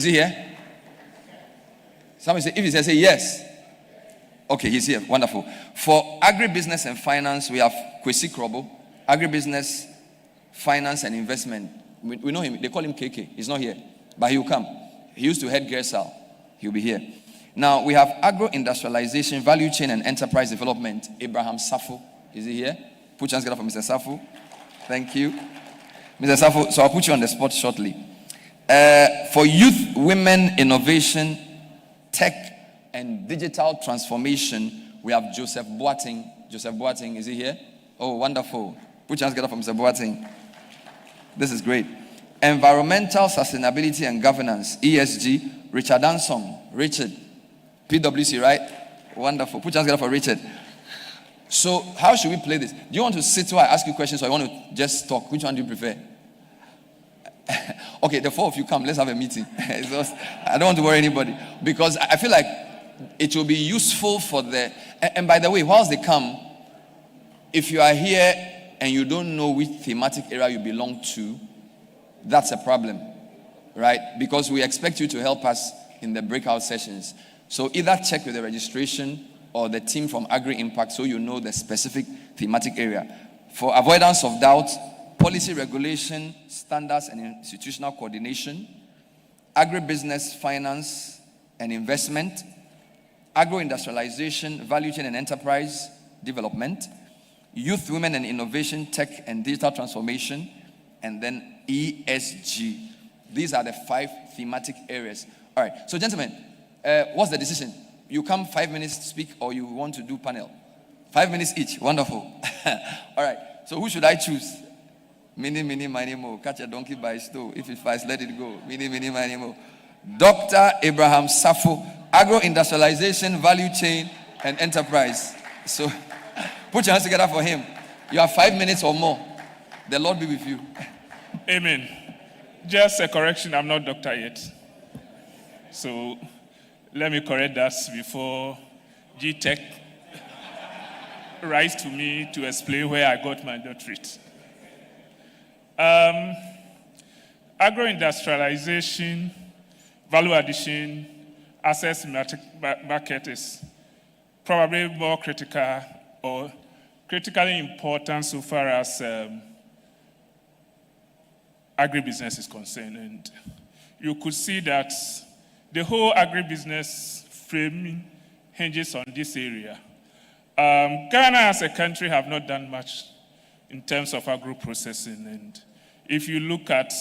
Is he here? Somebody say, if he says, say yes. Okay, he's here. Wonderful. For agribusiness and finance, we have Kwesi Krobo. Agribusiness, finance, and investment. We know him. They call him KK. He's not here, but he will come. He used to head Gersal. He'll be here. Now, we have agro-industrialization, value chain, and enterprise development. Abraham Safo. Is he here? Put your hands together for Mr. Safo. Thank you. Mr. Safo, so I'll put you on the spot shortly. For youth, women, innovation, tech, and digital transformation, we have Joseph Boateng. Joseph Boateng, is he here? Oh, wonderful. Put your hands together for Mr. Boateng. This is great. Environmental sustainability and governance, ESG, Richard Ansong. Richard, PwC, right? Wonderful. Put your hands together for Richard. So, how should we play this? Do you want to sit while I ask you questions, or you want to just talk? Which one do you prefer? Okay, the four of you come. Let's have a meeting. I don't want to worry anybody, because I feel like it will be useful for the... And by the way, whilst they come, if you are here and you don't know which thematic area you belong to, that's a problem, right? Because we expect you to help us in the breakout sessions. So either check with the registration or the team from Agri Impact so you know the specific thematic area. For avoidance of doubt, policy regulation, standards and institutional coordination, agribusiness, finance and investment, agro-industrialization, value chain and enterprise development, youth, women and innovation, tech and digital transformation, and then ESG. These are the 5 thematic areas. All right. So, gentlemen, what's the decision? You come 5 minutes to speak, or you want to do panel? 5 minutes each. Wonderful. All right. So, who should I choose? Mini, mini, mo. Catch a donkey by its toe. If it fights, let it go. Mini, mini, mo. Dr. Abraham Safo, agro-industrialization, value chain, and enterprise. So, put your hands together for him. You have 5 minutes or more. The Lord be with you. Amen. Just a correction, I'm not doctor yet. So let me correct that before G-Tech writes to me to explain where I got my doctorate. Agro-industrialization, value addition, access market is probably more critical or critically important so far as agribusiness is concerned. And you could see that the whole agribusiness framing hinges on this area. Ghana as a country have not done much in terms of agro-processing. And if you look at,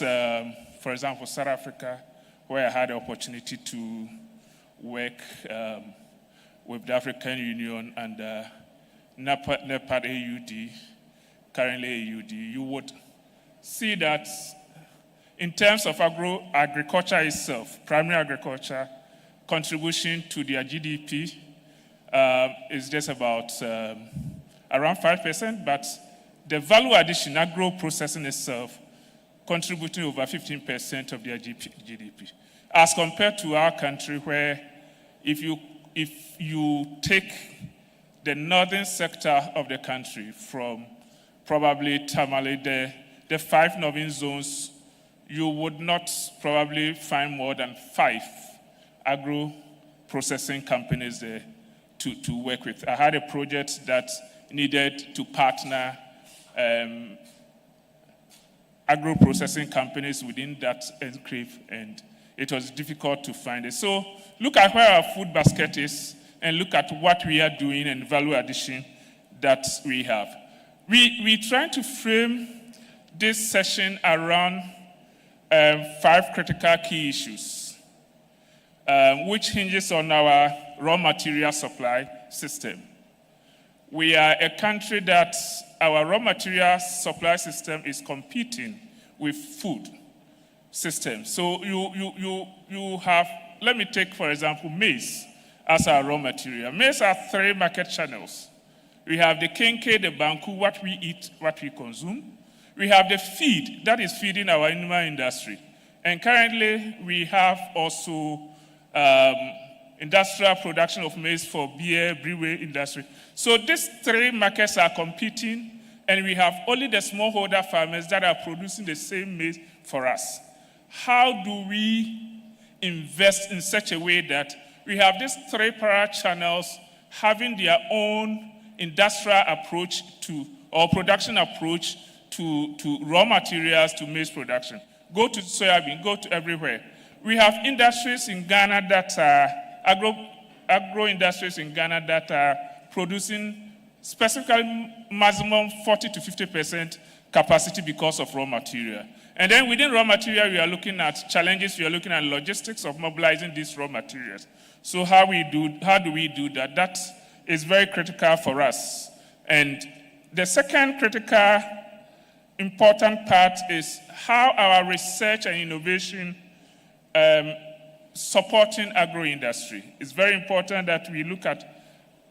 for example, South Africa, where I had the opportunity to work with the African Union and NEPAD AUD, currently AUD, you would see that in terms of agriculture itself, primary agriculture, contribution to their GDP is just about around 5%, but the value addition, agro-processing itself, contributing over 15% of their GDP. As compared to our country, where if you take the northern sector of the country from probably Tamale, the 5 northern zones, you would not probably find more than 5 agro-processing companies there to work with. I had a project that needed to partner agro-processing companies within that enclave, and it was difficult to find it. So look at where our food basket is and look at what we are doing and value addition that we have. We trying to frame this session around 5 critical key issues, which hinges on our raw material supply system. We are a country that our raw material supply system is competing with food systems. So you have, let me take, for example, maize as our raw material. Maize has 3 market channels. We have the kenke, the banku, what we eat, what we consume. We have the feed, that is feeding our animal industry. And currently, we have also industrial production of maize for beer, brewery industry. So these 3 markets are competing, and we have only the smallholder farmers that are producing the same maize for us. How do we invest in such a way that we have these three parallel channels having their own industrial approach to, or production approach to raw materials to maize production. Go to soybean, go to everywhere. We have industries in Ghana that are, agro industries in Ghana that are producing specifically maximum 40 to 50% capacity because of raw material. And then within raw material, we are looking at challenges, we are looking at logistics of mobilizing these raw materials. So how do we do that? That is very critical for us. And the second critical important part is how our research and innovation supporting agro-industry. It's very important that we look at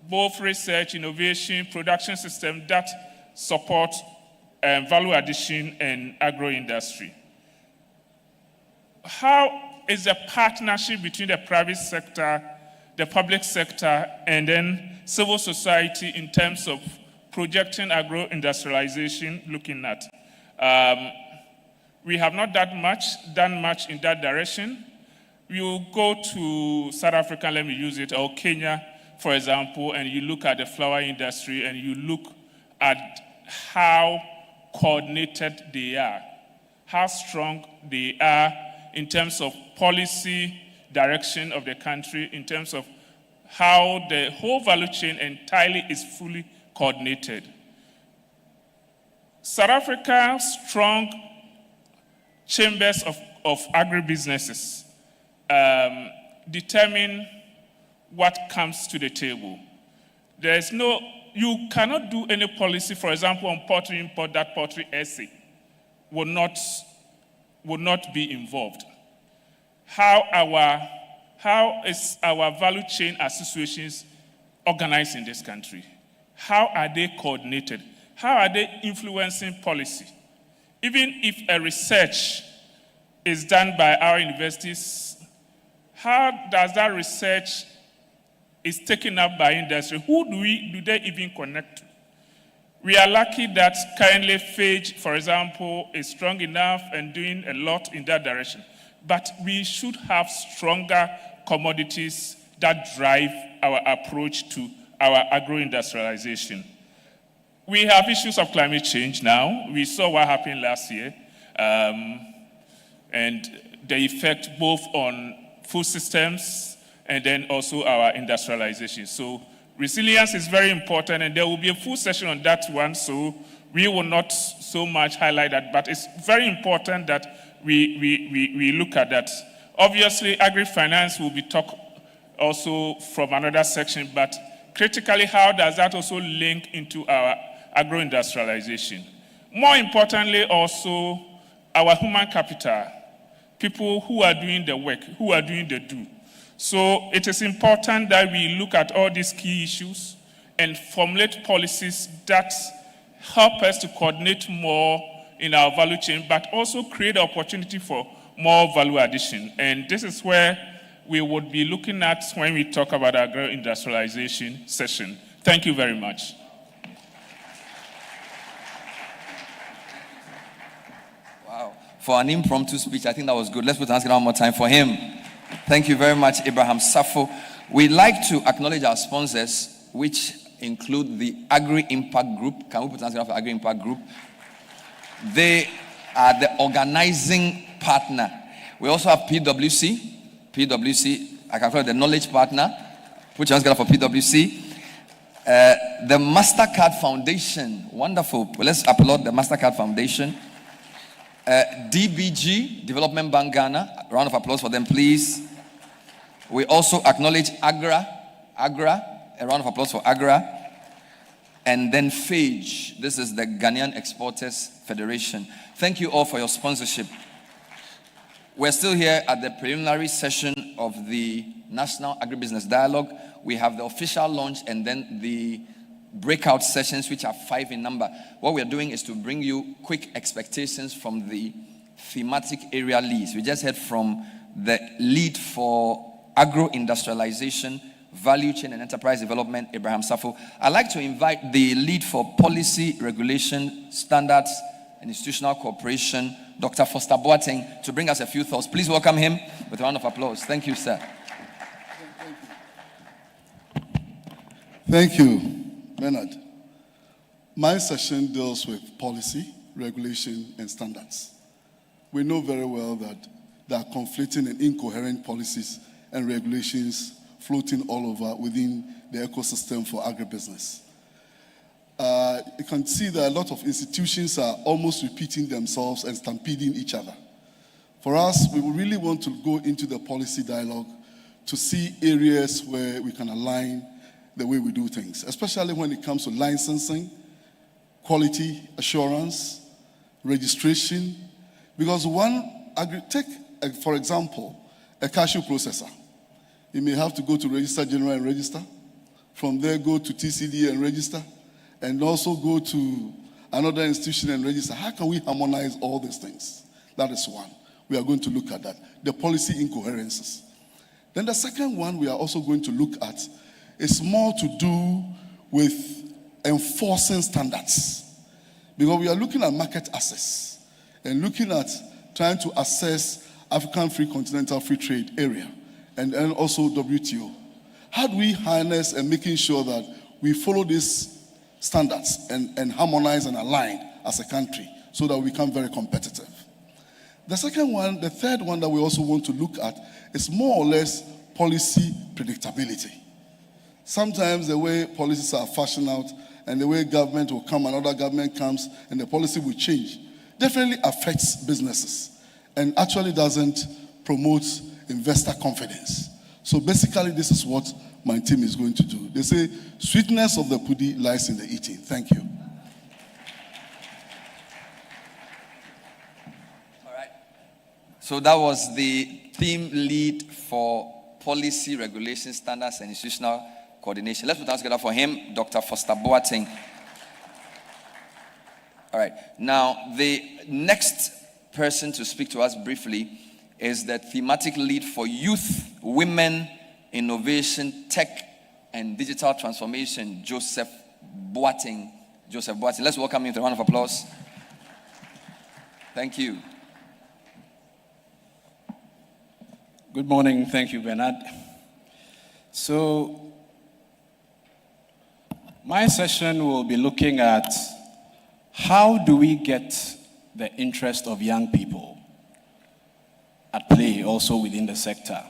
both research, innovation, production system that support value addition and agro-industry. How is the partnership between the private sector, the public sector, and then civil society in terms of projecting agro-industrialization looking at? We have not done much in that direction. We will go to South Africa, let me use it, or Kenya, for example, and you look at the flower industry and you look at how coordinated they are, how strong they are in terms of policy direction of the country, in terms of how the whole value chain entirely is fully coordinated. South Africa's strong chambers of agribusinesses determine what comes to the table. You cannot do any policy, for example, on poultry import, that poultry essay would not be involved. How is our value chain associations organized in this country? How are they coordinated? How are they influencing policy? Even if a research is done by our universities, how does that research is taken up by industry? Who do they even connect to? We are lucky that currently FAGE, for example, is strong enough and doing a lot in that direction. But we should have stronger commodities that drive our approach to our agro-industrialization. We have issues of climate change now. We saw what happened last year, and the effect both on food systems and then also our industrialization. So resilience is very important, and there will be a full session on that one, so we will not so much highlight that, but it's very important that we look at that. Obviously, agri-finance will be talked also from another section, but critically, how does that also link into our agro-industrialization? More importantly, also, our human capital, people who are doing the work, who are doing the do. So it is important that we look at all these key issues and formulate policies that help us to coordinate more in our value chain, but also create opportunity for more value addition. And this is where we would be looking at when we talk about agro-industrialization session. Thank you very much. Wow. For an impromptu speech, I think that was good. Let's put hands together one more time for him. Thank you very much, Abraham Safo. We'd like to acknowledge our sponsors, which include the Agri-Impact Group. Can we put hands together for Agri-Impact Group? They are the organizing partner. We also have PwC. I can call it the knowledge partner. Put your hands together for PwC. The MasterCard Foundation. Wonderful. Well, let's applaud the MasterCard Foundation. DBG, Development Bank Ghana. A round of applause for them, please. We also acknowledge Agra. A round of applause for Agra. And then FAGE. This is the Ghanaian Exporters Federation. Thank you all for your sponsorship. We're still here at the preliminary session of the National Agribusiness Dialogue. We have the official launch and then the breakout sessions, which are 5 in number. What we're doing is to bring you quick expectations from the thematic area leads. We just heard from the lead for agro-industrialization, value chain and enterprise development, Abraham Safo. I'd like to invite the lead for policy, regulation, standards, and Institutional Cooperation, Dr. Foster Boateng, to bring us a few thoughts. Please welcome him with a round of applause. Thank you, sir. Thank you, Bernard. My session deals with policy, regulation, and standards. We know very well that there are conflicting and incoherent policies and regulations floating all over within the ecosystem for agribusiness. You can see that a lot of institutions are almost repeating themselves and stampeding each other. For us, we really want to go into the policy dialogue to see areas where we can align the way we do things, especially when it comes to licensing, quality assurance, registration. Because take, for example, a cashew processor. You may have to go to Register General and register. From there, go to TCD and register. And also go to another institution and register. How can we harmonize all these things? That is one. We are going to look at that. The policy incoherences. Then the second one we are also going to look at is more to do with enforcing standards. Because we are looking at market access and looking at trying to assess African Free Continental Free Trade Area and also WTO. How do we harness and making sure that we follow these standards and harmonize and align as a country so that we become very competitive? The third one that we also want to look at is more or less policy predictability. Sometimes the way policies are fashioned out and the way government will come, another government comes and the policy will change, definitely affects businesses and actually doesn't promote investor confidence. So basically, this is what my team is going to do. They say, sweetness of the pudding lies in the eating. Thank you. All right. So that was the theme lead for policy, regulation, standards, and institutional coordination. Let's put our hands together for him, Dr. Foster Boateng. All right. Now, the next person to speak to us briefly is the thematic lead for youth, women, innovation, tech, and digital transformation, Joseph Boateng. Joseph Boateng. Let's welcome him with a round of applause. Thank you. Good morning. Thank you, Bernard. So, my session will be looking at how do we get the interest of young people at play also within the sector.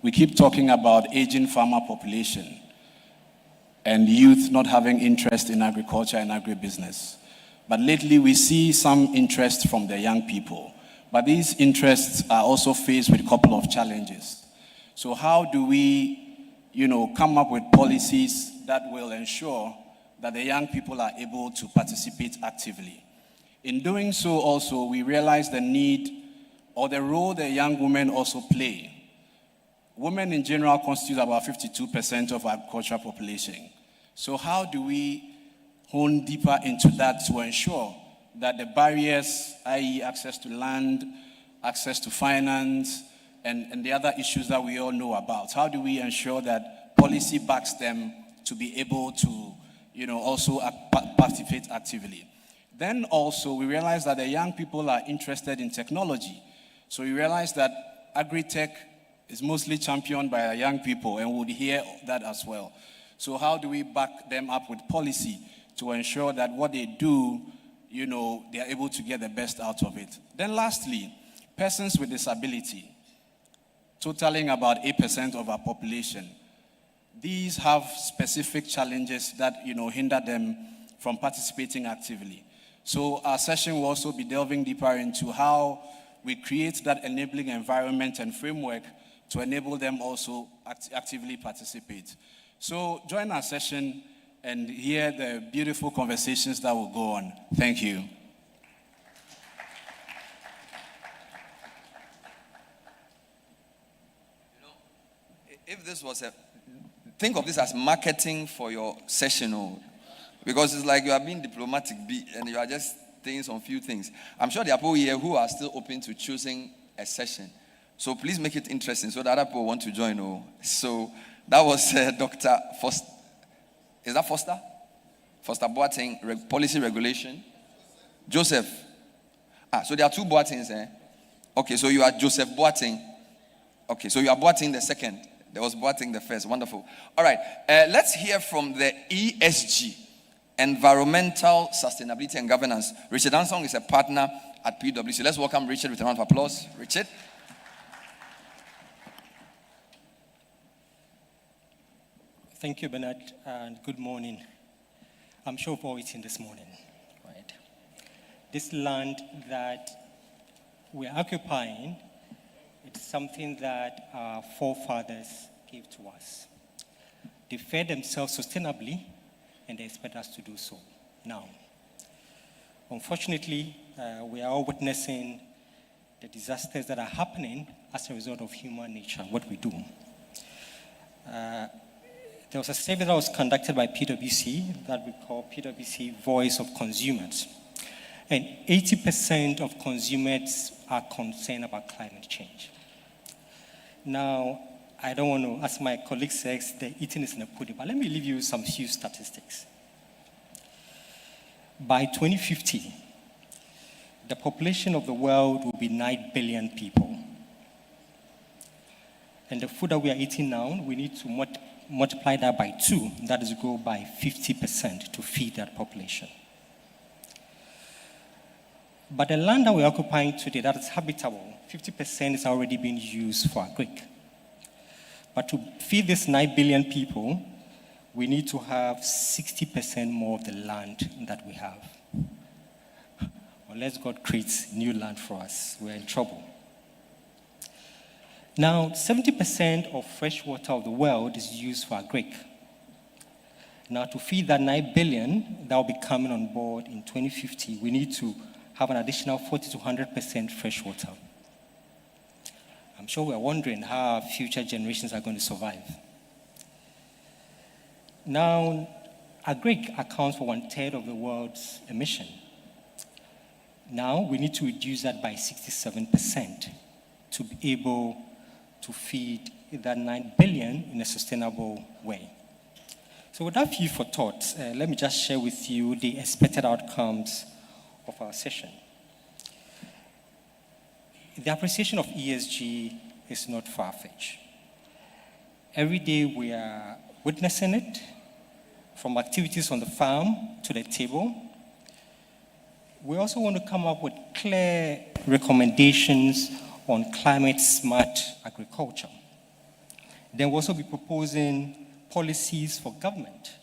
We keep talking about aging farmer population and youth not having interest in agriculture and agribusiness. But lately we see some interest from the young people. But these interests are also faced with a couple of challenges. So how do we, come up with policies that will ensure that the young people are able to participate actively? In doing so also, we realize the need or the role the young women also play. Women in general constitute about 52% of agricultural population. So how do we hone deeper into that to ensure that the barriers, i.e. access to land, access to finance, and the other issues that we all know about, how do we ensure that policy backs them to be able to, also participate actively? Then also, we realize that the young people are interested in technology. So we realize that agri-tech is mostly championed by our young people, and we'll hear that as well. So how do we back them up with policy to ensure that what they do, they are able to get the best out of it? Then lastly, persons with disability, totaling about 8% of our population. These have specific challenges that, hinder them from participating actively. So our session will also be delving deeper into how we create that enabling environment and framework to enable them also actively participate. So join our session and hear the beautiful conversations that will go on. Thank you. If this was think of this as marketing for your session, because it's like you are being diplomatic and you are just saying some few things. I'm sure there are people here who are still open to choosing a session. So please make it interesting so that other people want to join. So that was Dr. Foster. Is that Foster? Foster Boateng, policy regulation. Joseph. So there are two Boatings, eh? Okay, so you are Joseph Boating. Okay, so you are Boating the second. There was Boating the first. Wonderful. All right, let's hear from the ESG, Environmental Sustainability and Governance. Richard Ansong is a partner at PwC. Let's welcome Richard with a round of applause. Richard. Thank you, Bernard, and good morning. I'm sure we've all eaten this morning, right? This land that we're occupying, it's something that our forefathers gave to us. They fed themselves sustainably, and they expect us to do so now. Unfortunately, we are all witnessing the disasters that are happening as a result of human nature, what we do. There was a survey that was conducted by PwC that we call PwC Voice of Consumers. And 80% of consumers are concerned about climate change. Now, I don't want to, as my colleague says, the eating is in the pudding, but let me leave you some few statistics. By 2050, the population of the world will be 9 billion people. And the food that we are eating now, we need to multiply that by 2, that is grow by 50% to feed that population. But the land that we're occupying today that is habitable, 50% is already being used for agric. But to feed this 9 billion people, we need to have 60% more of the land that we have. Unless God creates new land for us, we're in trouble. Now, 70% of fresh water of the world is used for agric. Now, to feed that 9 billion that will be coming on board in 2050, we need to have an additional 40 to 100% fresh water. I'm sure we're wondering how our future generations are going to survive. Now, agric accounts for 1/3 of the world's emission. Now, we need to reduce that by 67% to be able to feed that 9 billion in a sustainable way. So without food for thought, let me just share with you the expected outcomes of our session. The appreciation of ESG is not far-fetched. Every day we are witnessing it, from activities on the farm to the table. We also want to come up with clear recommendations on climate-smart agriculture. Then we'll also be proposing policies for government.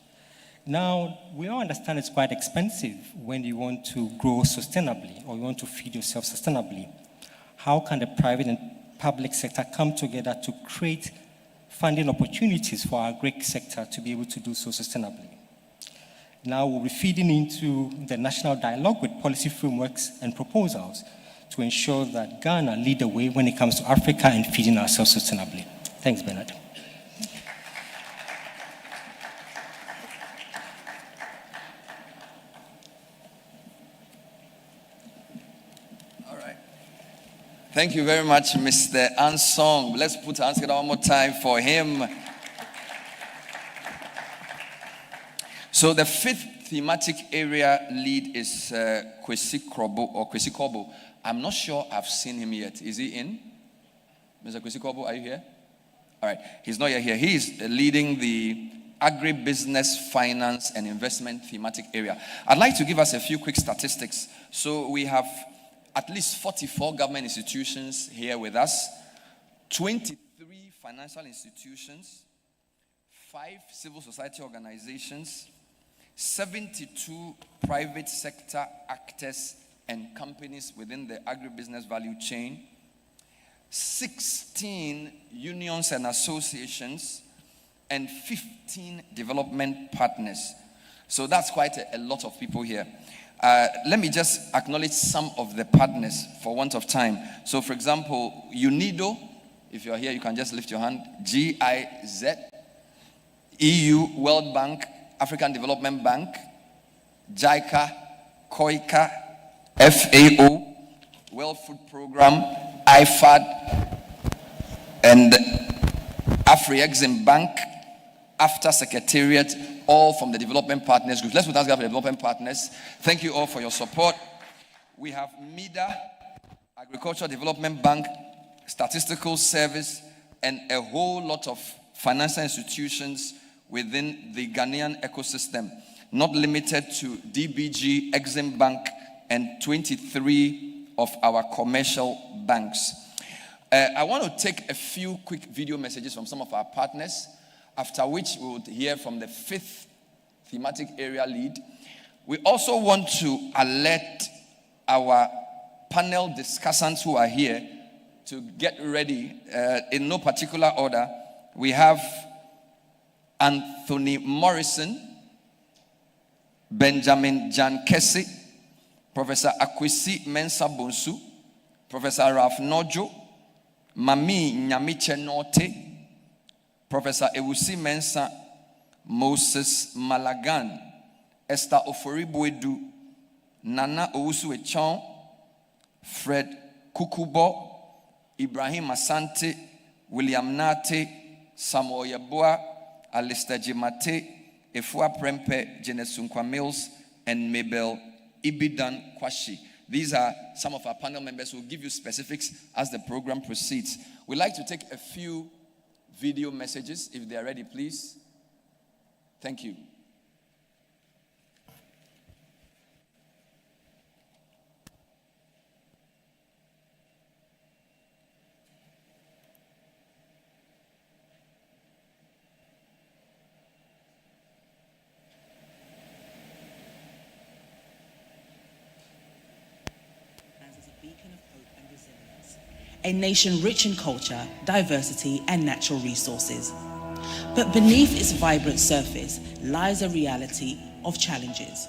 Now, we all understand it's quite expensive when you want to grow sustainably or you want to feed yourself sustainably. How can the private and public sector come together to create funding opportunities for our agric sector to be able to do so sustainably? Now, we'll be feeding into the national dialogue with policy frameworks and proposals to ensure that Ghana lead the way when it comes to Africa and feeding ourselves sustainably. Thanks, Bernard. All right. Thank you very much, Mr. Ansong. Let's put our hands together one more time for him. So the fifth thematic area lead is Kwesi Kobo. I'm not sure I've seen him yet. Is he in? Mr. Kwesi Kobo, are you here? All right. He's not yet here. He is leading the Agribusiness, Finance, and Investment thematic area. I'd like to give us a few quick statistics. So we have at least 44 government institutions here with us, 23 financial institutions, 5 civil society organizations, 72 private sector actors and companies within the agribusiness value chain, 16 unions and associations, and 15 development partners. So that's quite a lot of people here. Let me just acknowledge some of the partners for want of time. So, for example, UNIDO, if you're here, you can just lift your hand. GIZ, EU, World Bank, African Development Bank, JICA, COICA, FAO, World Food Program, IFAD, and Afri-Exim Bank, AFTA Secretariat, all from the Development Partners Group. Let's put our hands together for the Development Partners. Thank you all for your support. We have MIDA, Agricultural Development Bank, Statistical Service, and a whole lot of financial institutions within the Ghanaian ecosystem, not limited to DBG, Exim Bank, and 23 of our commercial banks. I want to take a few quick video messages from some of our partners, after which we will hear from the 5th thematic area lead. We also want to alert our panel discussants who are here to get ready in no particular order. We have Anthony Morrison, Benjamin Jan Kessie, Professor Akwesi Mensah Bonsu, Professor Ralph Nojo, Mami Nyamiche Norte, Professor Ewusi Mensah, Moses Malagan, Esther Oforibuedu, Nana Owusu Echon, Fred Kukubo, Ibrahim Asante, William Nate, Samuel Yeboah, Alistair Jimate, Efua Prempe, Jenesunkwa Mills, and Mabel Ibidan Kwashi. These are some of our panel members who will give you specifics as the program proceeds. We'd like to take a few video messages, if they are ready, please. Thank you. A nation rich in culture, diversity, and natural resources. But beneath its vibrant surface lies a reality of challenges,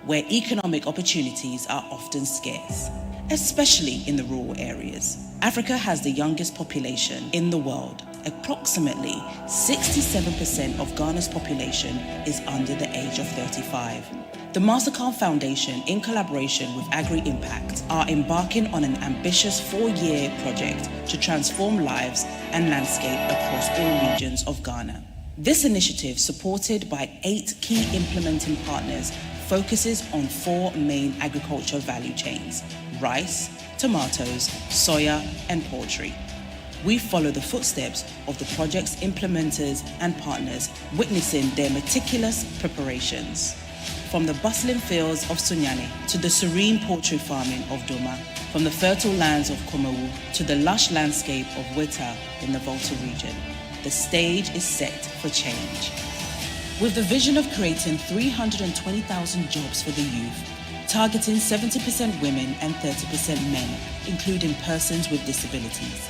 where economic opportunities are often scarce, especially in the rural areas. Africa has the youngest population in the world. Approximately 67% of Ghana's population is under the age of 35. The Mastercard Foundation, in collaboration with Agri-Impact, are embarking on an ambitious 4-year project to transform lives and landscape across all regions of Ghana. This initiative, supported by 8 key implementing partners, focuses on 4 main agricultural value chains: rice, tomatoes, soya, and poultry. We follow the footsteps of the project's implementers and partners, witnessing their meticulous preparations. From the bustling fields of Sunyani to the serene poultry farming of Doma, from the fertile lands of Komawu to the lush landscape of Weta in the Volta region, the stage is set for change. With the vision of creating 320,000 jobs for the youth, targeting 70% women and 30% men, including persons with disabilities.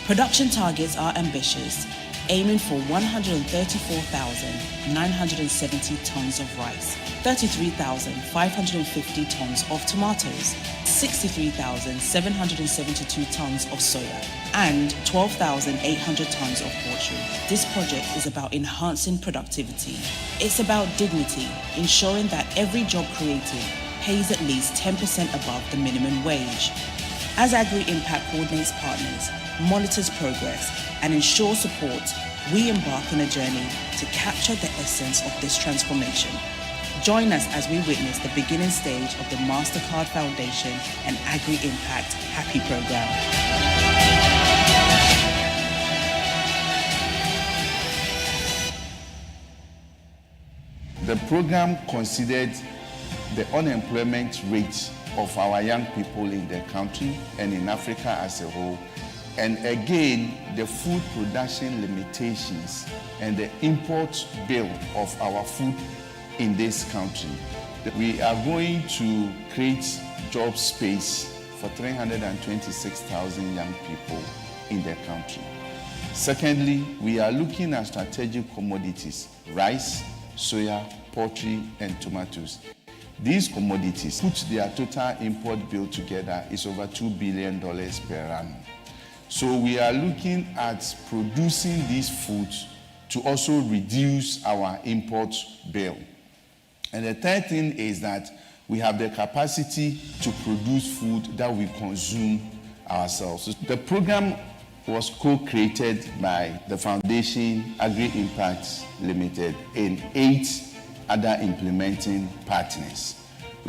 Production targets are ambitious, aiming for 134,970 tons of rice, 33,550 tons of tomatoes, 63,772 tons of soya, and 12,800 tons of poultry. This project is about enhancing productivity. It's about dignity, ensuring that every job created pays at least 10% above the minimum wage. As Agri-Impact coordinates partners, monitors progress, and ensures support, we embark on a journey to capture the essence of this transformation. Join us as we witness the beginning stage of the Mastercard Foundation and Agri-Impact Happy Program. The program considered the unemployment rate of our young people in the country and in Africa as a whole, and again, the food production limitations and the import bill of our food in this country. We are going to create job space for 326,000 young people in the country. Secondly, we are looking at strategic commodities: rice, soya, poultry, and tomatoes. These commodities, put their total import bill together, is over $2 billion per annum. So we are looking at producing these foods to also reduce our import bill. And the third thing is that we have the capacity to produce food that we consume ourselves. So the program was co-created by the Foundation Agri-Impact Limited and 8 other implementing partners.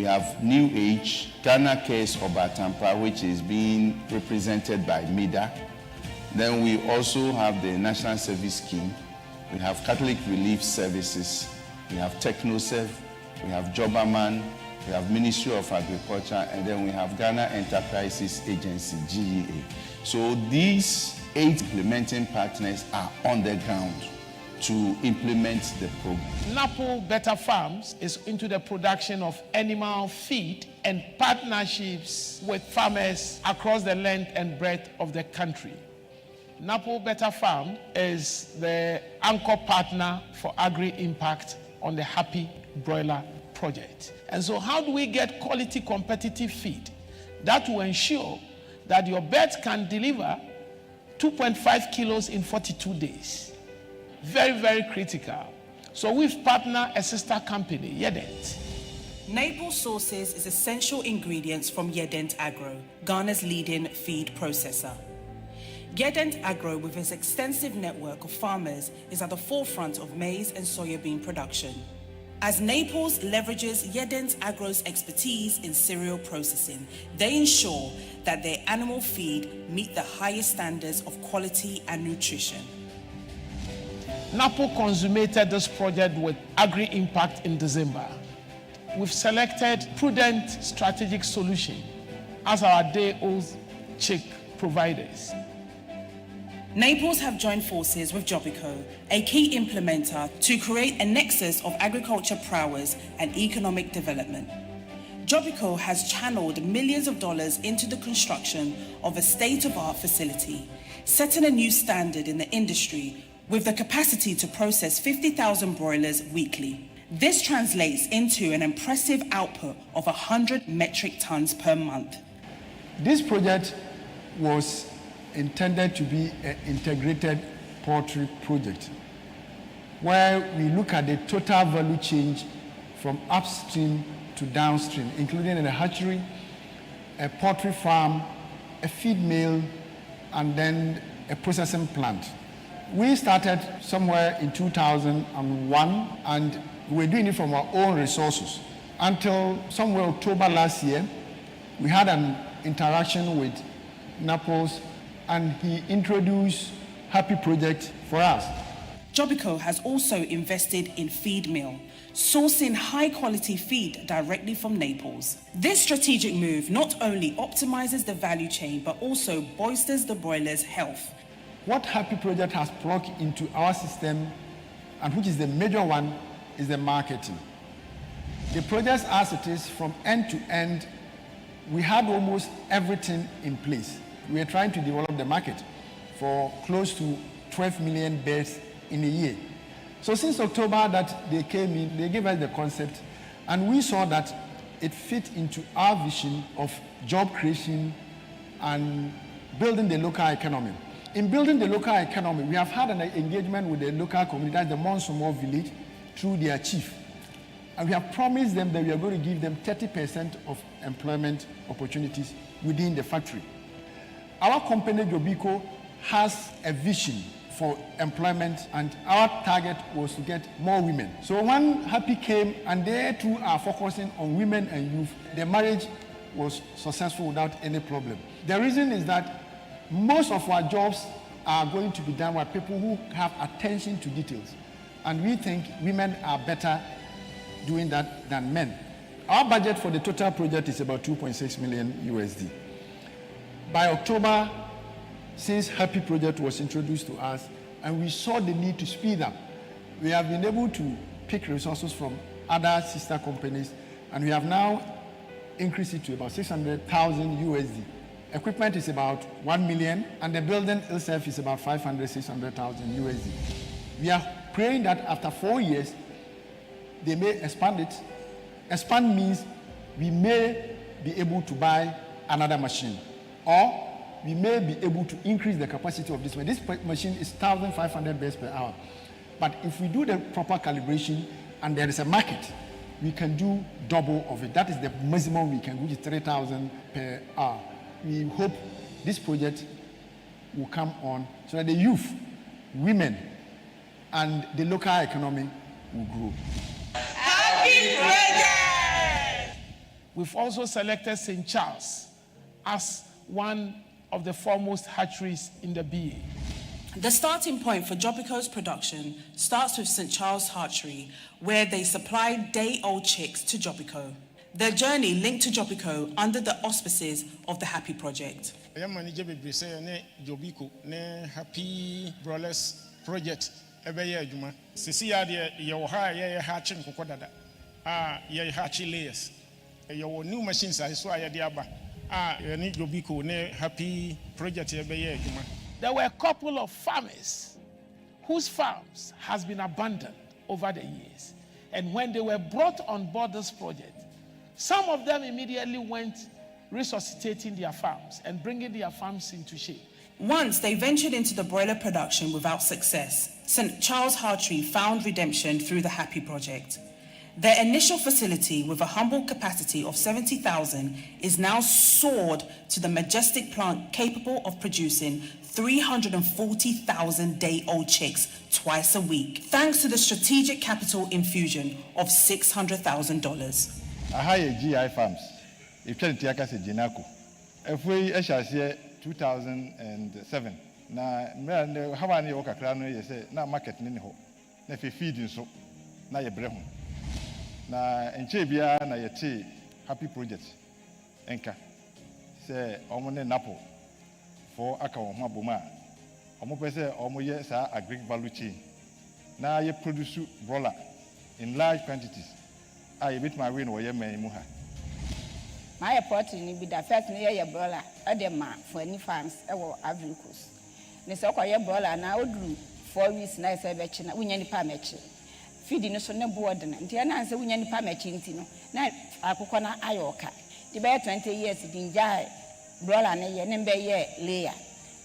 We have New Age, Ghana Cares Obatampa, which is being represented by MIDA. Then we also have the National Service Scheme. We have Catholic Relief Services. We have TechnoServe. We have Jobaman. We have Ministry of Agriculture. And then we have Ghana Enterprises Agency, GEA. So these 8 implementing partners are on the ground to implement the program. NAPO Better Farms is into the production of animal feed and partnerships with farmers across the length and breadth of the country. NAPO Better Farm is the anchor partner for Agri-Impact on the Happy Broiler project. And so how do we get quality competitive feed that will ensure that your birds can deliver 2.5 kilos in 42 days? Very, very critical. So we've partnered a sister company, Yedent. Naples sources its essential ingredients from Yedent Agro, Ghana's leading feed processor. Yedent Agro, with its extensive network of farmers, is at the forefront of maize and soybean production. As Naples leverages Yedent Agro's expertise in cereal processing, they ensure that their animal feed meet the highest standards of quality and nutrition. NAPO consummated this project with Agri-Impact in December. We've selected Prudent Strategic Solution as our day-old check providers. Naples have joined forces with Jobico, a key implementer, to create a nexus of agriculture prowess and economic development. Jobico has channeled millions of dollars into the construction of a state-of-the-art facility, setting a new standard in the industry with the capacity to process 50,000 broilers weekly. This translates into an impressive output of 100 metric tons per month. This project was intended to be an integrated poultry project where we look at the total value change from upstream to downstream, including a hatchery, a poultry farm, a feed mill, and then a processing plant. We started somewhere in 2001 and we were doing it from our own resources until somewhere October last year. We had an interaction with Naples and he introduced Happy Project for us. Jobico has also invested in feed mill, sourcing high-quality feed directly from Naples. This strategic move not only optimizes the value chain, but also bolsters the broilers' health. What Happy Project has plugged into our system, and which is the major one, is the marketing. The project as it is, from end to end, we had almost everything in place. We are trying to develop the market for close to 12 million birds in a year. So since October that they came in, they gave us the concept, and we saw that it fit into our vision of job creation and building the local economy. In building the local economy, we have had an engagement with the local community, that's the Monsumo village, through their chief. And we have promised them that we are going to give them 30% of employment opportunities within the factory. Our company, Jobico, has a vision for employment, and our target was to get more women. So when Happy came, and they too are focusing on women and youth, the marriage was successful without any problem. The reason is that most of our jobs are going to be done by people who have attention to details. And we think women are better doing that than men. Our budget for the total project is about 2.6 million USD. By October, since Happy Project was introduced to us, and we saw the need to speed up, we have been able to pick resources from other sister companies, and we have now increased it to about 600,000 USD. Equipment is about 1 million, and the building itself is about 600,000 USD. We are praying that after 4 years, they may expand it. Expand means we may be able to buy another machine, or we may be able to increase the capacity of this machine. This machine is 1,500 birds per hour. But if we do the proper calibration and there is a market, we can do double of it. That is the maximum we can do, which is 3,000 per hour. We hope this project will come on so that the youth, women, and the local economy will grow. Happy Project! We've also selected St. Charles as one of the foremost hatcheries in the BA. The starting point for Jobico's production starts with St. Charles Hatchery, where they supply day-old chicks to Jobico. Their journey linked to Jobico under the auspices of the Happy Project. I am manager of Jobico, ne Happy Broilers Project. Ebeye adwuma sisi ya de ye wo ha ye hatch nkokɔ dada ye hatch layers ye wo new machines I so ye de aba ye ni Jobico ne Happy Project ebeye adwuma. There were a couple of farmers whose farms has been abandoned over the years, and when they were brought on board this project, some of them immediately went resuscitating their farms and bringing their farms into shape. Once they ventured into the broiler production without success, St. Charles Hatchery found redemption through the Happy Project. Their initial facility, with a humble capacity of 70,000, is now soared to the majestic plant capable of producing 340,000 day-old chicks twice a week, thanks to the strategic capital infusion of $600,000. Aha ye GI farms. If you can take Jinako. If we 2007 na me hawa ni okakra no ye say na market ni ho na fe feed nso na ye bre ho na enche bia na ye te Happy Project enka say omo ne napo for aka wo ho aboma omo pese omo ye sa agric value chain na ye produce broiler in large quantities I bit my win or ye man mu ha. My opportunity ni be the first year broiler edema for any farms ewo Agribusiness. Ne so kwa ye broiler na oduru 4 weeks na ese be chi na wunya nipa mechi. Feed no so ne board na ntia na nse wunya nipa mechi nti no na akokọ na ayoka. Di be 20 years di nja broiler ne ye ne be ye layer.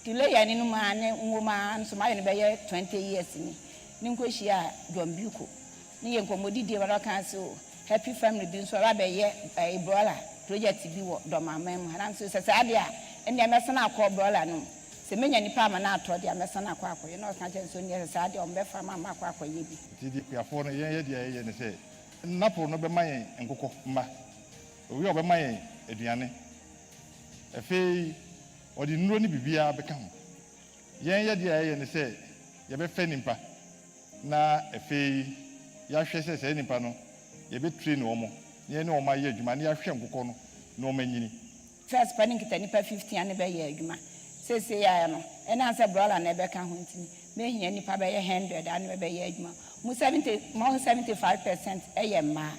Di layer ni no ma ne nwoma so ma ye ne be ye 20 years ni. Ni nkoshi a Jombiko. Ni ye nkomodi di ba kan so Happy Family bi so ra be ye broiler project bi wo do mamam haram so se sadia ene amesana akọ broiler no se menya nipa ma na atọ de amesana akọ akọ na ka chen so ne sadia o mbefa ma akọ akọ ye bi Ti di kuafo no ye de ye ne se napo no be mayen nkokọ mma owi obe mayen aduane efe odi nuro ni bibia be kan ye de ye ne se ye be fe nimpa na efe ya hwe se nimpa no ye be train omo ye ne oma ye adwuma ne ya hwe nkokọ no no manyini first planning kita nipa 50 ane be ye adwuma se ya no ena ansa broiler na be kan ho ntini me hia nipa be ye 100 ane be ye adwuma mu 75% eye ma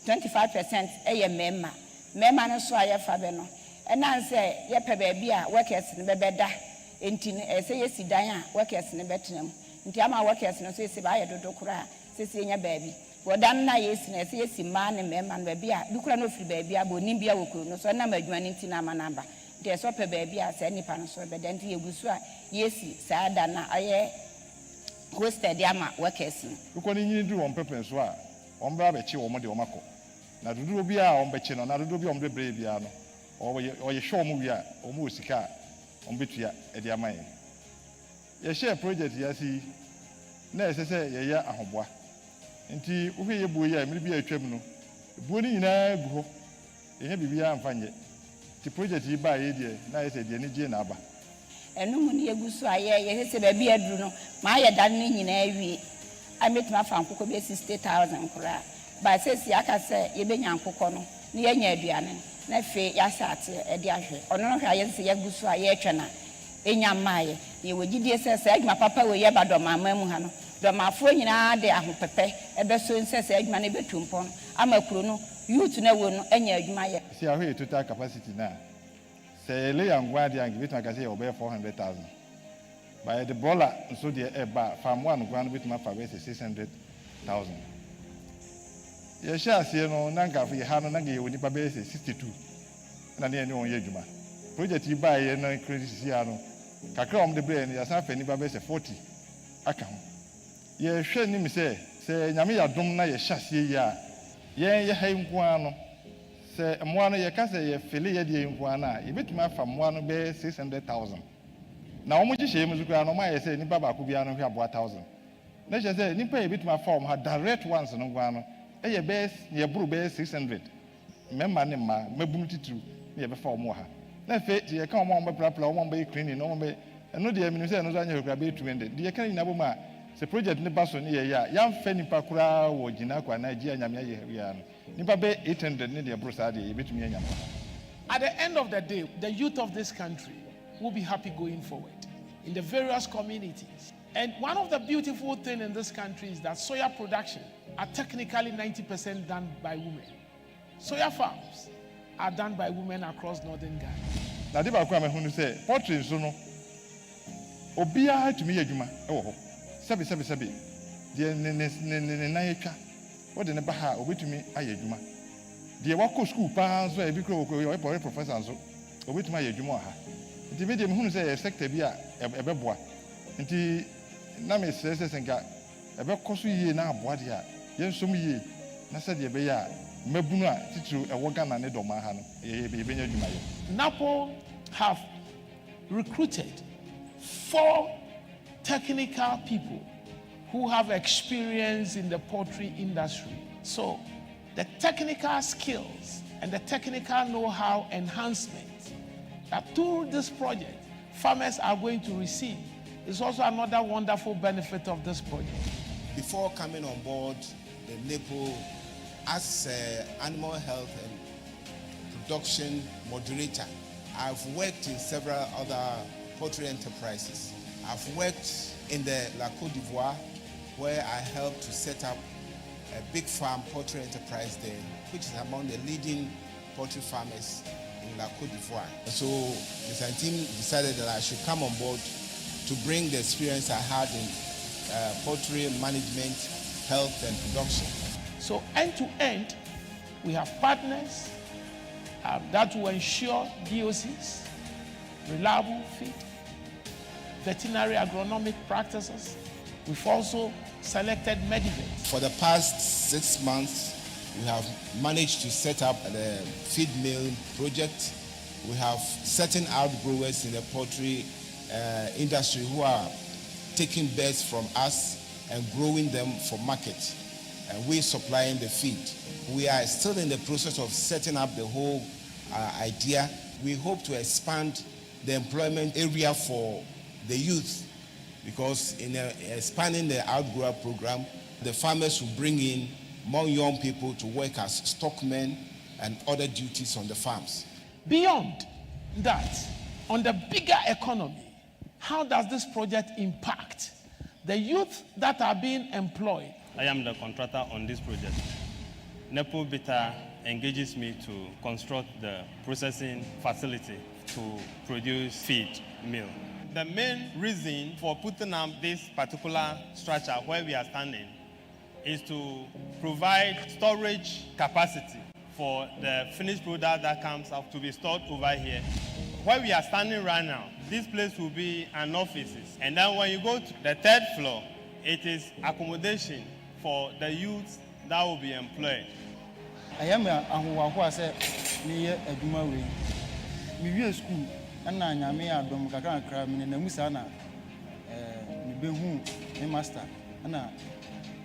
25% eye mema no so aye fa be no ena ansa ye pe ba bia workers ne be da enti se ye sidan a workers ne betenam nti ama workers no so se ba ye dodo kura se nya baabi Wodan na yes na se yesi ma ne mema no bia dukura no firi baabi abo ni bia wokuru no so na madwuma ni ntina ma namba de so pe baabi a se nipa no so be de nti yegusu a yesi saa da na aye hosted ama workers uko ni nyini du won pepe so a won bra be chi wo mo de wo mako na dudu obi a won be chi no na dudu obi won be bre bia no o ye hwe mo wi a o mo osika won betua e de ama ye share project ya si na esese ye ya ahoboa nti wo ye buo ya mmiri bi atwam no buo ni nyina gu ho ehia bibia amfanye ti project yi ba ye de na yese de ni je na aba enu mu ni egusu aye ye se ba bi aduru no ma aye dan ni nyina awie ametuma fa nkokọ be 60,000 kura ba sesi aka se ye benya nkokọ no ni ye nya aduane na fe ya sate e de ahwe ono no hwa aye se ye gusu aye atwa na enya maaye ye wogidie se adwuma papa we ye ba do mama mu ha no do mafo nyina de ahopepe ebe so nsese adwuma na betumpo ama kuro no youth na wo no enya adwuma ye si ahwe total capacity na se le yangwa de ang bituma ka se obe 400,000 by the brawler nso de e ba farm one gwan bituma fa be 600,000 ye sha se no nanga fi ha no nanga ye woni ba be 62 na ne ne won ye adwuma project yi ba ye na credit si ya no kakra om de brain ya sa fa ni ba be 40 aka ho ye hwe ni mi se nyame ya dom na ye hyasie ya ye ha nkoa no se moa no ye ka se ye fele ye de nkoa na ye betuma fa moa no be 600,000 na omo gihye mu zukura no ma ye se ni baba ko bia no hwe abo 1,000 na je se ni pa ye betuma fa omo ha direct ones no nkoa no ye be ye buru be 600 memma ne ma mabum titru ne yɛbɛfa ɔmo ha na fe tie ka ɔmo bɛprapra ɔmo bɛyɛ cleaning ɔmo bɛ ɛno deɛ minu sɛ ɛno so anya hokra bɛyɛ 200 deɛ ka nyina bɔ ma sɛ project ne ba so ne yɛ ya yɛmfa nipa koraa wɔ gyina kwa na gye anyame ayɛ ya no nipa bɛ 800 ne deɛ boro saa deɛ yɛbɛtumi anya mo. At the end of the day, the youth of this country will be happy going forward in the various communities. And one of the beautiful things in this country is that soya production are technically 90% done by women. Soya farms are done by women across northern Ghana. Na de ba ko amehunu sɛ poultry nso no obiara tumi yɛ adwuma ɛwɔ hɔ sɛbe deɛ ne nan atwa wɔde ne ba ha obetumi ayɛ adwuma deɛ wakɔ school paa nso ebi kɔ ɔyɛ professor nso obetumi ayɛ adwuma ha nti bi deɛ mehunu sɛ yɛ sector bi a ɛbɛboa nti na me sɛ nka ɛbɛkɔ so yie na aboa deɛ a yɛnsom yie na sɛ deɛ ɛbɛyɛ a mabunu a titiri ɛwɔ Ghana ne dɔm ha no yɛbɛnya adwuma yɛ. NAPO have recruited 4 technical people who have experience in the poultry industry. So the technical skills and the technical know-how enhancement that through this project farmers are going to receive is also another wonderful benefit of this project. Before coming on board the NAPO as animal health and production moderator, I've worked in several other poultry enterprises. I've worked in La Côte d'Ivoire, where I helped to set up a big farm poultry enterprise there, which is among the leading poultry farmers in La Côte d'Ivoire. So the team decided that I should come on board to bring the experience I had in poultry management, health and production. So end to end, we have partners that will ensure DOCs, reliable feed, veterinary agronomic practices. We've also selected Medivate. For the past 6 months, we have managed to set up the feed mill project. We have certain outgrowers in the poultry industry who are taking birds from us and growing them for market. And we're supplying the feed. We are still in the process of setting up the whole idea. We hope to expand the employment area for the youth, because in expanding the outgrower program, the farmers will bring in more young people to work as stockmen and other duties on the farms. Beyond that, on the bigger economy, how does this project impact the youth that are being employed? I am the contractor on this project. NAPO Beta engages me to construct the processing facility to produce feed mill. The main reason for putting up this particular structure where we are standing is to provide storage capacity for the finished product that comes out to be stored over here. Where we are standing right now, this place will be an office. And then when you go to the 3rd floor, it is accommodation for the youth that will be employed. I am a who said, near a Dumaway. We school. Anna nyame adom kakra kakra me na musa na me behu me master ana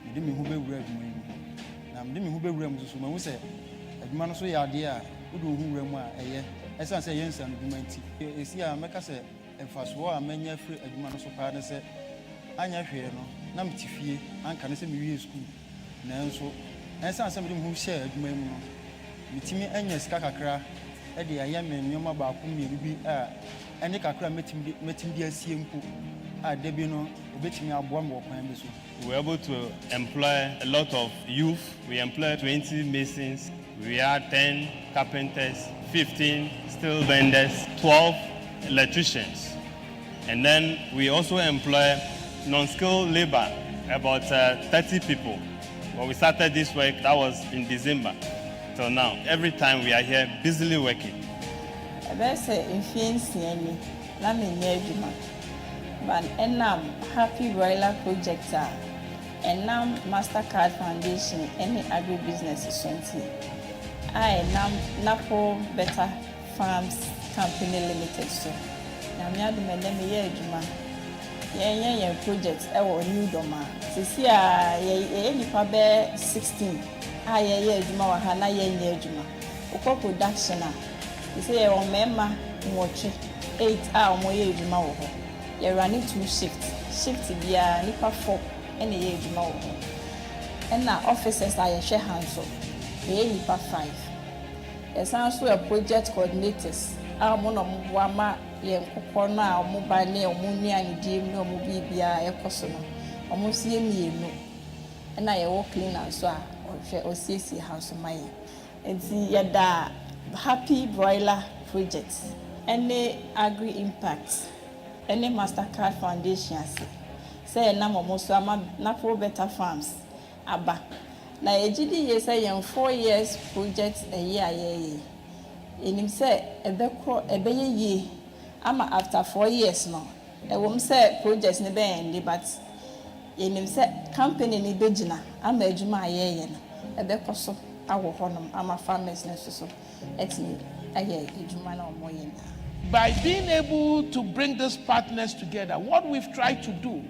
me de me hu bewura adwuma yi na me de me hu bewura mu so ma hu se adwuma no so ya ade a wo do hu wura mu a eye esan se yensa no adwuma nti esi a meka se emfaso a manya firi adwuma no so pa ne se anya hwe no na me tifie anka ne se me wie school na nso esan se me de me hu share adwuma mu no me timi anya sika kakra edi aya me nyoma ba ko me bi a ene kakra metim di asie mpo a de bi no obetimi aboa me okwan bi so. We were able to employ a lot of youth. We employed 20 masons. We had 10 carpenters, 15 steel vendors, 12 electricians. And then we also employ non-skilled labor, about 30 people. When we started this work, that was in December. Till now, every time we are here, busily working. But now Happy Broiler Project and now MasterCard Foundation any Agribusiness is 20. I now NAPO Better Farms Company Limited. So now me adu me dem ye adwuma. Ye project e wo new doma. Sisi a ye nipa be 16. Ye adwuma wa ha na ye adwuma. Oko production you say your member watch 8 hours mo ye edwuma wo ho. You running 2 shifts. Shift bia nipa 4 and ye edwuma wo ho. And na officers are share hands up. Ye nipa 5. There's also a project coordinators. Mono wama ye nkokɔ no a ɔmo ba ne ɔmo nua ne dim ne ɔmo bibia ɛkɔ no ɔmo sie mienu na ye wo cleaner so a ɔhwɛ ɔsiesie house mai enti ye da happy broiler project any agri impact any Mastercard foundation say na ɔmo so ama na for better farms aba na ejidi ye say ye 4 years project a year enim say ebeye ye ama after 4 years no ewom say projects ne be end but enim say company ni begina ama adwuma ayeye no ebekoso awo honom ama farmers ne so etini aye adwuma na omoye na. By being able to bring these partners together, what we've tried to do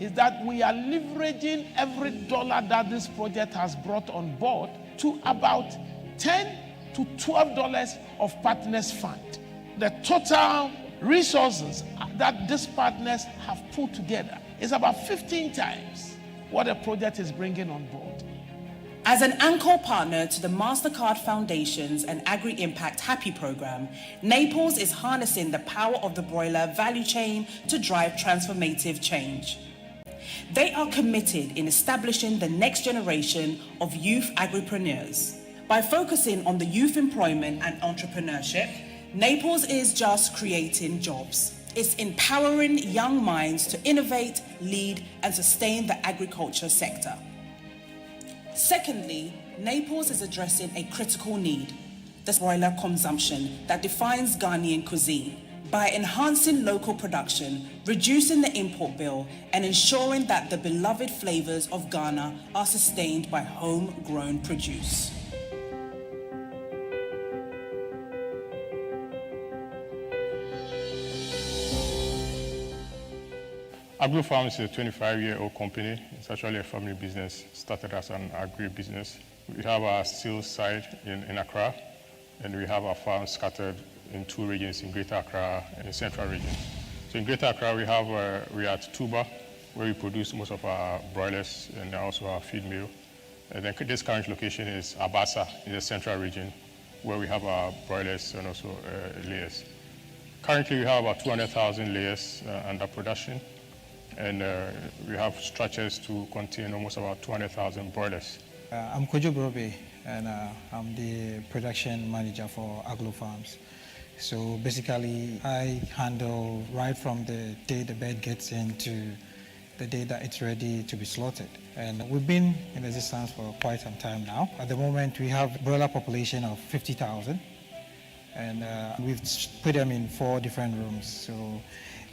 is that we are leveraging every dollar that this project has brought on board to about $10 to $12 of partners fund. The total resources that these partners have put together is about 15 times what the project is bringing on board. As an anchor partner to the Mastercard Foundation's and Agri-Impact Happy program, Naples is harnessing the power of the broiler value chain to drive transformative change. They are committed in establishing the next generation of youth agripreneurs. By focusing on the youth employment and entrepreneurship, Naples is just creating jobs. It's empowering young minds to innovate, lead, and sustain the agriculture sector. Secondly, Naples is addressing a critical need, the broiler consumption that defines Ghanaian cuisine, by enhancing local production, reducing the import bill, and ensuring that the beloved flavors of Ghana are sustained by homegrown produce. AgroFarm is a 25-year-old company. It's actually a family business, started as an agribusiness. We have our sales side in Accra, and we have our farms scattered in 2 regions, in Greater Accra and the Central region. So in Greater Accra, we are at Tuba, where we produce most of our broilers and also our feed mill. And then this current location is Abasa in the Central region, where we have our broilers and also layers. Currently, we have about 200,000 layers under production. And we have structures to contain almost about 200,000 broilers. I'm Kojo Brobe, and I'm the production manager for Aglo Farms. So basically, I handle right from the day the bird gets in to the day that it's ready to be slaughtered. And we've been in existence for quite some time now. At the moment, we have a broiler population of 50,000, and we've put them in 4 different rooms. So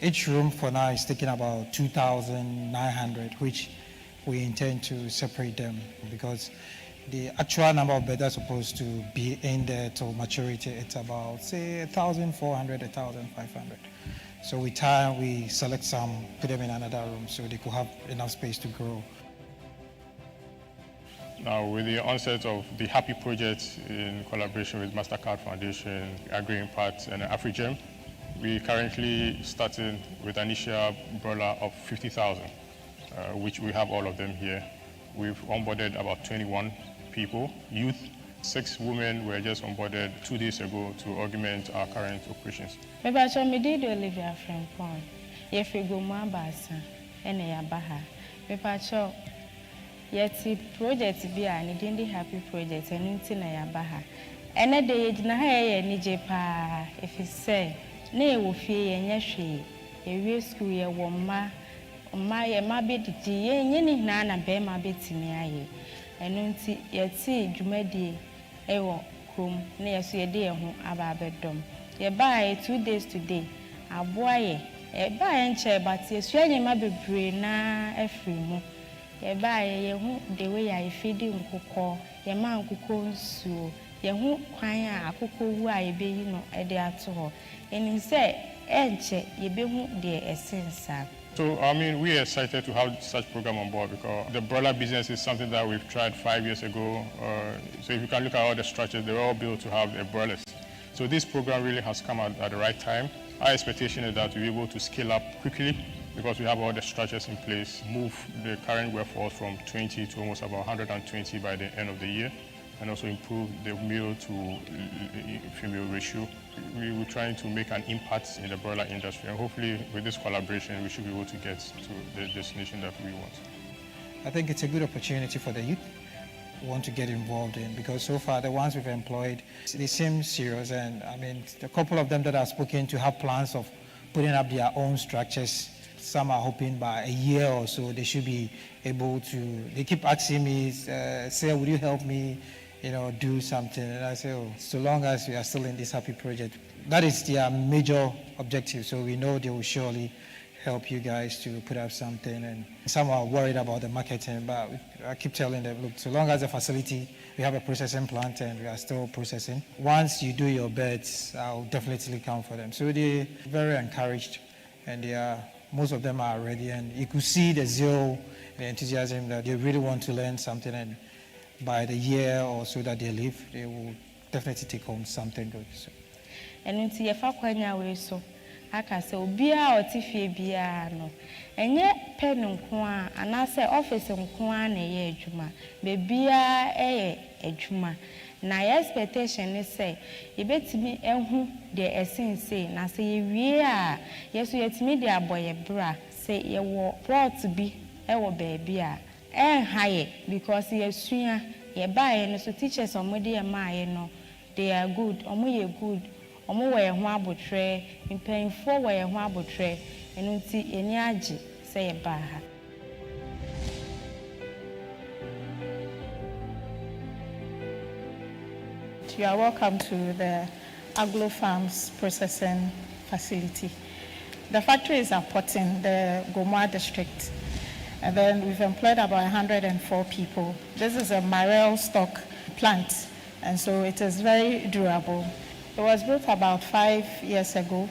each room for now is taking about 2,900, which we intend to separate them because the actual number of birds are supposed to be in there till maturity. It's about, say, 1,400, 1,500. So with time, we select some, put them in another room so they could have enough space to grow. Now, with the onset of the Happy Project in collaboration with Mastercard Foundation, Agri-Impact, and AfriGem, we currently starting with an initial broiler of 50,000, which we have all of them here. We've onboarded about 21 people, youth. 6 women were just onboarded 2 days ago to augment our current operations. Maybe I did Olivia Frimpon. If you go more basa, and a baha. Maybe I yet project be an identity happy project and into a baha. And a day, Naha, Nije pa, if you say. Ne wo fie ye nya hwe ewie school ye wo ma ye ma be didi ye nye ni na na be ma betimi aye eno nti ye ti dwumadie e wo krom na ye so ye de ye ho aba abedom ye ba 2 days today aboa ye e ba ye nche but ye so ye ma bebre na afri mu ye ba ye ho de we ya feeding nkokọ ye ma nkokọ nsuo ye ho kwan a akokọ wu a ye be yi no e de ato ho enim say enche ye be hu de essensa So, I mean, we are excited to have such program on board because the broiler business is something that we've tried 5 years ago. So if you can look at all the structures, they're all built to have the broilers. So this program really has come out at the right time. Our expectation is that we'll be able to scale up quickly because we have all the structures in place, move the current workforce from 20 to almost about 120 by the end of the year, and also improve the male to female ratio. We were trying to make an impact in the broiler industry, and hopefully with this collaboration, we should be able to get to the destination that we want. I think it's a good opportunity for the youth who want to get involved in, because so far the ones we've employed, they seem serious, and I mean, a couple of them that I've spoken to have plans of putting up their own structures. Some are hoping by a year or so they should be able to, they keep asking me, say, would you help me, do something? And I say, oh, so long as we are still in this happy project, that is their major objective. So we know they will surely help you guys to put up something. And some are worried about the marketing, but I keep telling them, look, so long as the facility, we have a processing plant and we are still processing. Once you do your bets, I'll definitely come for them. So they're very encouraged, and most of them are ready, and you could see the zeal, the enthusiasm that they really want to learn something, and by the year or so that they leave, they will definitely take home something good. So. And until you find way so, I can say, be out if you be no. And yet, pen and quan, and I say office and quan a year juma, baby a juma. Na your expectation is say, you bet me who the essence say, na say we are, yes, you yet me dear boy a bra, say you were proud to be a baby high because you sooner you buy and so teachers or media my they are good, or more good, or more way a wabo tray, in paying 4 way a wabo tray, and unti any aji say a baha. You are welcome to the Aglo Farms processing facility. The factory is at Portin, the Gomwa district. And then we've employed about 104 people. This is a marel stock plant, and so it is very durable. It was built about 5 years ago,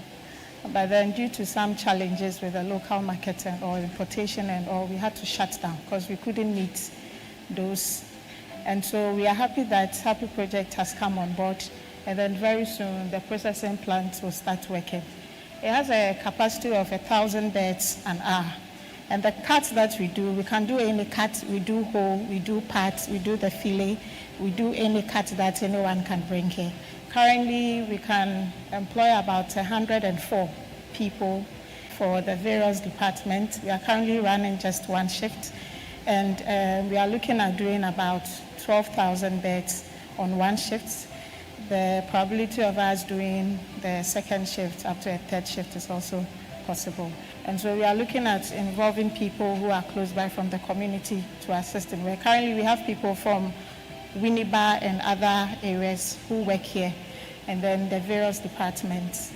but then due to some challenges with the local market and or importation and all, we had to shut down because we couldn't meet those. And so we are happy that Happy Project has come on board, and then very soon the processing plant will start working. It has a capacity of 1,000 beds an hour. And the cuts that we do, we can do any cut, we do whole, we do parts, we do the fillet, we do any cut that anyone can bring here. Currently, we can employ about 104 people for the various departments. We are currently running just one shift, and we are looking at doing about 12,000 beds on one shift. The probability of us doing the second shift up to a third shift is also possible. And so we are looking at involving people who are close by from the community to assist in work. Currently, we have people from Winneba and other areas who work here, and then the various departments.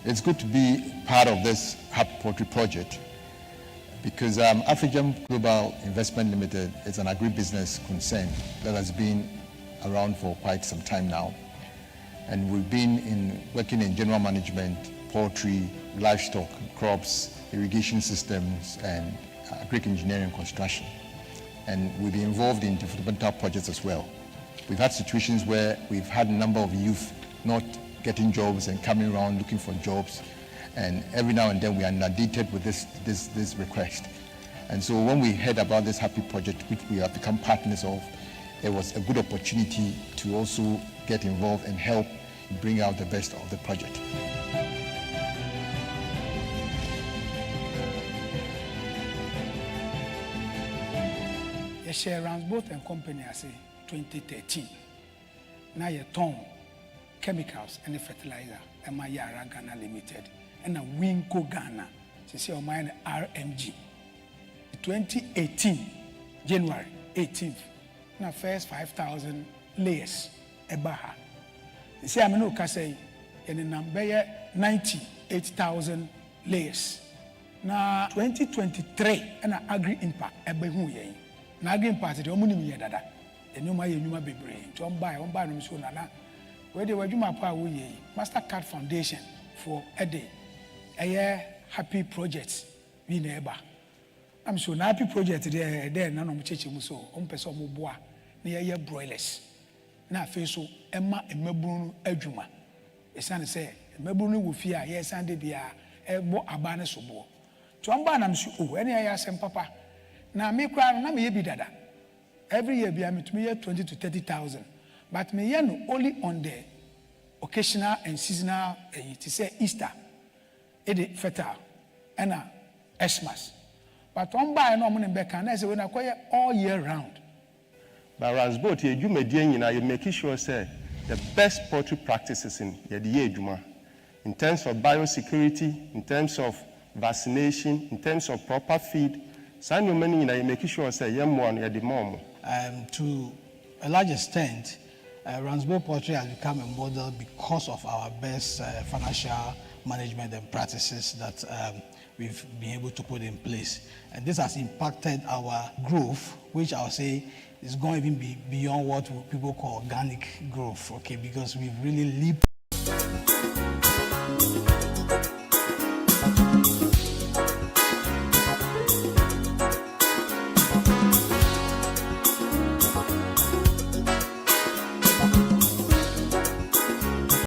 It's good to be part of this Happy Poultry project because African Global Investment Limited is an agribusiness concern that has been around for quite some time now. And we've been working in general management, poultry, livestock, crops, irrigation systems, and agric engineering construction. And we've been involved in developmental projects as well. We've had situations where we've had a number of youth not getting jobs and coming around looking for jobs. And every now and then we are inundated with this request. And so when we heard about this Happy Project, which we have become partners of, it was a good opportunity to also get involved and help bring out the best of the project. The share runs both and company I say 2013. Now you turn chemicals and fertilizer and my Yara Ghana Limited and a Winco Ghana. She say mine RMG. 2018 January 18th. Now first 5,000 layers ebaha. You see I'm no say in the number 98,000 layers. Now 2023 and an agri impact ebehu ye. Na agri impact the omuni mi dada. Enuma ye nyuma bebre. To on buy no so nana. Where they were juma pa wo ye. Mastercard Foundation for a day. A year Happy Project. we neighbor. I'm so happy project there none of church so person boa near broilers. Na face so Emma and Mebunu Ejuma. A son say, Mebunu will fear, yes, and they be a bo abane sobo. To amban oh, any I ask papa. Now me cry, na me be dada. Every year be I meet me 20 to 30,000. But me only on the occasional and seasonal, to say Easter, fertile, and Xmas. But one buy no money back and I say when I acquire all year round. But Ransboat, you making sure say the best poultry practices in the year in terms of biosecurity, in terms of vaccination, in terms of proper feed. So you making sure say to a large extent, Ransboat Poultry has become a model because of our best financial management and practices that we've been able to put in place. And this has impacted our growth, which I'll say is going to even be beyond what people call organic growth, okay, because we've really leaped.